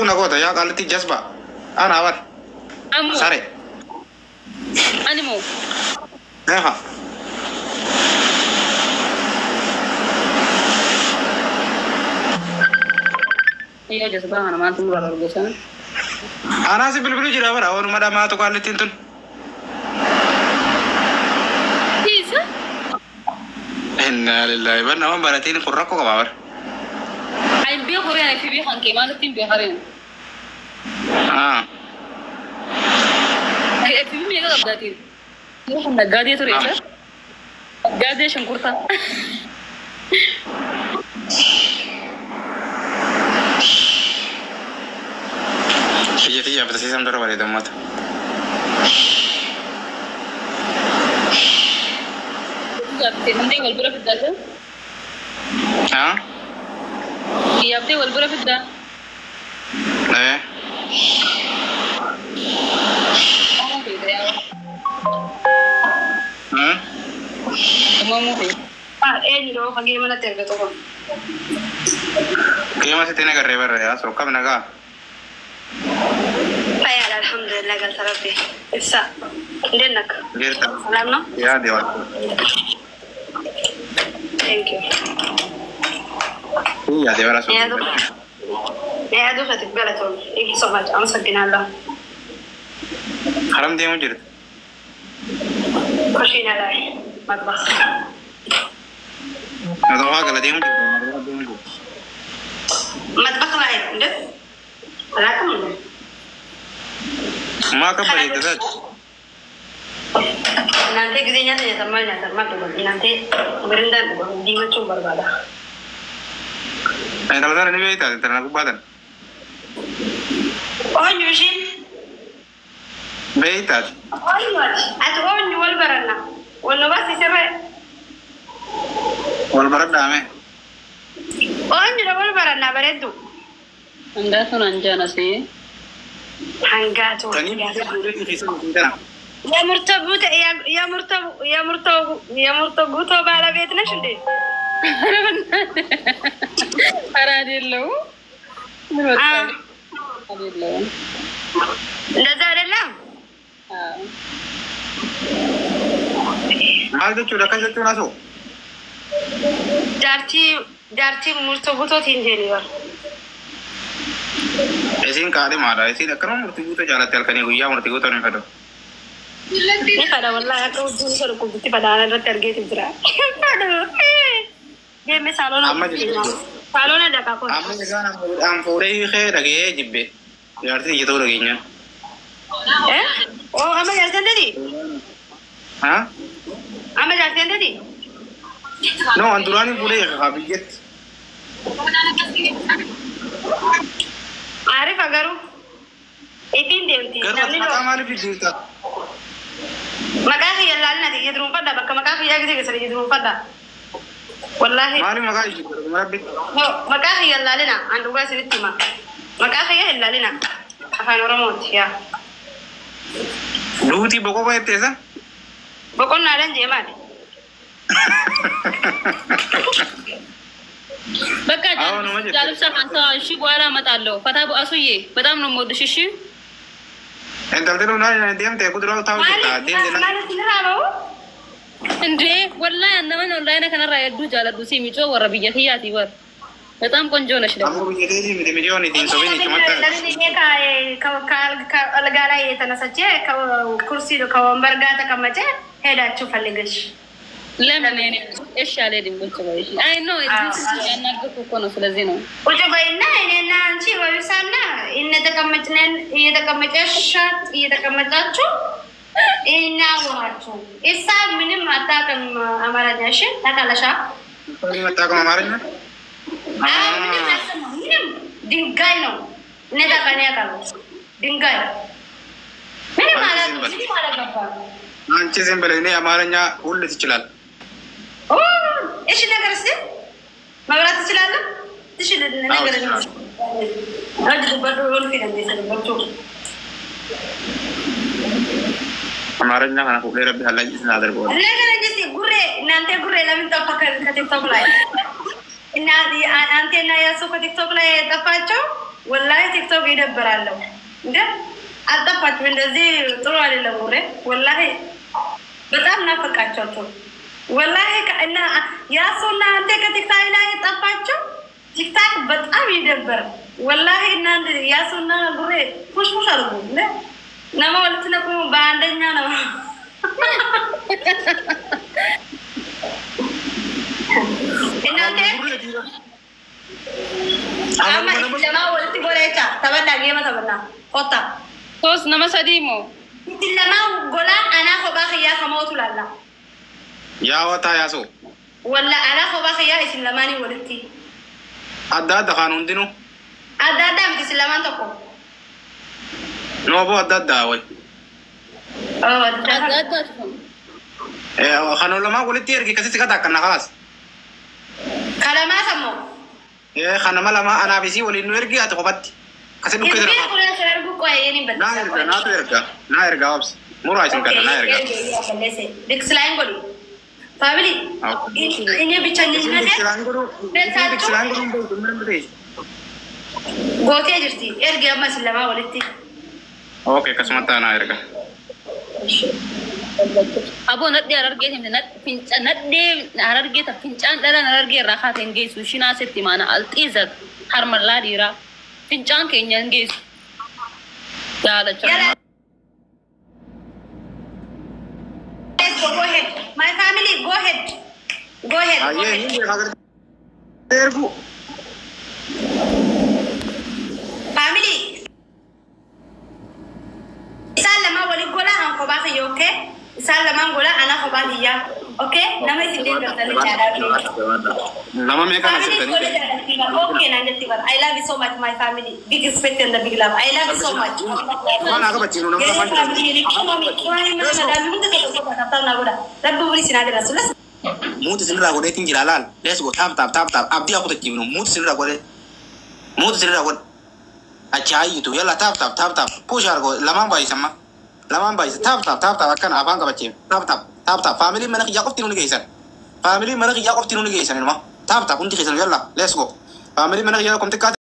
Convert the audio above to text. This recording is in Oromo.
Suluk na kota ya kaliti jasba. Ana awat. Amu. Sare. Animo. Ha. Iya jasba ana mantu luar biasa. Ana si bilbilu jira bara or mada ma to kaliti tun. Bisa? Inna lillahi wa inna ilaihi raji'un qurrako ka babar. Ay bi Korea fi bi hanke ma tin bi harin. Ay fi bi ga gadi. Mo handa gadi to resa. Gadi shankurta. Iya betul sih sampai berapa itu mat. Nanti walbura fidda sih. Iya, nanti walbura fidda. Kamu ini loh, bagaimana terjadi tuh? Kaya masih tina ka river ya, so kami naga. Ayah, alhamdulillah, gal sarapih. Isa, dinak. Dirta. Salam no? Ya, dewa. Thank you. Iya, dewa rasul. Ya, aduh, fatik bela tuh. Ini so much. Am sakin Allah. Haram dia mau jirit. Kushina lai, matbas. Nado agak lah dia mau jirit. Matbas lai, udah. Alakum udah. Maka balik itu. Nanti gedenya tuh sama tuh. Nanti berendah di macam berbeda. Nah, kalau sana ini beda, ternak badan. Oh, nyusin. Beda. Oh, nyusin. Atau oh, nyual barana. Walau masih serai. Wal barat dame. Oh, nyual barana beredu. Anda tuh nanjana sih. Hangga tuh. Tani bisa boleh kisah mungkin. يا مرتبط يا مرتبط على بيتنا شندي أرادي له نزار الله ما ده شو لك شو ناسو جارتي مرتبط تيجي ऐसे कादे मारा ऐसे नकरों मृत्यु तो जाना तेल करने हुई या मृत्यु तो नहीं करो ini pada wallahi aku dulu suruh kubuti pada anak tergaititra aduh dia misalnya salon ada kakak amma jana am fore khair lagi jibbe yarti gitu lagi nya oh ama jartan tadi ama jartan tadi no andurani pure habiyet arif agaru itin demti namni lo amali bidita makasih ya lalna di yadrun pada baka makasih ya gitu gitu yadrun pada wallahi mari makasih rabbi no makasih ya lalna andu ga sirti ma makasih ya lalna afan oromot ya duti boko ko etesa boko na dan je mali በቃ ጃልብ ሰማንታ እሺ በኋላ እመጣለሁ ፈታ አሱዬ በጣም ነው የምወድሽ እሺ እንተልተሉ ና እንዴም ተቁድራው ታው እንዴ ወላሂ አነመን ወላሂ ነከነራ የዱ ጃለዱ ሲሚጮ ወረብየ ህያት ይወር በጣም ቆንጆ ነሽ ደግሞ አሙ ይሄዲ ሚዲዮን ይዲን ሶቢን ይተመጣ አልጋ ላይ የተነሳቸ ኩርሲ ከወንበር ጋር ተቀመጨ ሄዳችሁ ፈልገሽ ለምን እኔ እሺ አለ ድምጽ ባይሽ አይ ኖ እዚህ ያናገርኩ እኮ ነው ስለዚህ ነው ቁጭ በይና እኔና አንቺ ወይሳና እየተቀመጥነን እየተቀመጣችሁ እናወራችሁ እሳ ምንም አታውቅም አማርኛሽ ታካለሻ ምንም አታውቅም አማርኛ ምንም ድንጋይ ነው ነዳ ከኔ ያቀርቡ ድንጋይ ምንም ማለት አንቺ ዝም ብለሽ እኔ አማርኛ ሁሉ ትችላለህ ايش نقدر نسوي؟ መብራት ትችላለህ? ትችል ነገር ነው አድርጎ በዶል ፊልም እንደሰለበቱ አማርኛ ካና ሁሉ ረብ ያላጅ እናደርገው ነገር እንጂ ጉሬ እናንተ ጉሬ ለምን ጠፋከ ከቲክቶክ ላይ እና አንተና ያሱ ከቲክቶክ ላይ ጠፋቸው والله تيك توك يدبر له ده አጣፋት እንደዚህ ጥሩ አይደለም ወሬ والله በጣም ናፈቃቸው والله ከእና ያሶና አንተ ከቲክታክ ላይ ጠፋቸው ቲክታክ በጣም ይደብር والله እና ያሶና ጉሬ ፑሽ አርጉ ነማ ወልትነቁ በአንደኛ ነው እናንተ አማ ለማ ወልት ጎሬታ ተበላ ገማ ተበላ ቆጣ توس نمسديمو لما قولا أنا خباخ يا خموت ولا يا وتا يا سو ولا أنا خباخ يا إسلاماني ولدتي أداد خانون دينو أداد أم إسلامان تكو نوبو أداد وي أداد خانون لما ولدتي أرجع كسي كذا كنا خلاص كلامه سمو خانم لما أنا بيسي ولي نرجع أتقبض كسي بكرة na erga ops mura isin kana na erga dixline golu family ini bichani na dixline golu gote jirti erga amma sallama walitti okay kasmata na erga abo nadde ararge himne nad pincha nadde ararge ta pinchan dala ararge raha tenge sushina setti mana altizat har marla dira pinchan kenyan ges yala chama go ahead my family go ahead aye hindi agar tergu family salama wali gola han ko ba khiyo okay salama gola ana ko ba hiya okay nama sinde bertani cara nama me kana sitani okay nanti bar I love you so much my family big respect and the big love I love you so much mana aga bachinu nama mutu sinra gode tin jilalal let's go tap abdi aku tajibno mutu sinra gode achai itu yalla tap push argo lamang bai sama lamang bai tap akan abang ka bachim tap family mana yaqof tinuni geysan family mana yaqof tinuni geysan ma tap unti geysan yalla let's go family mana yaqof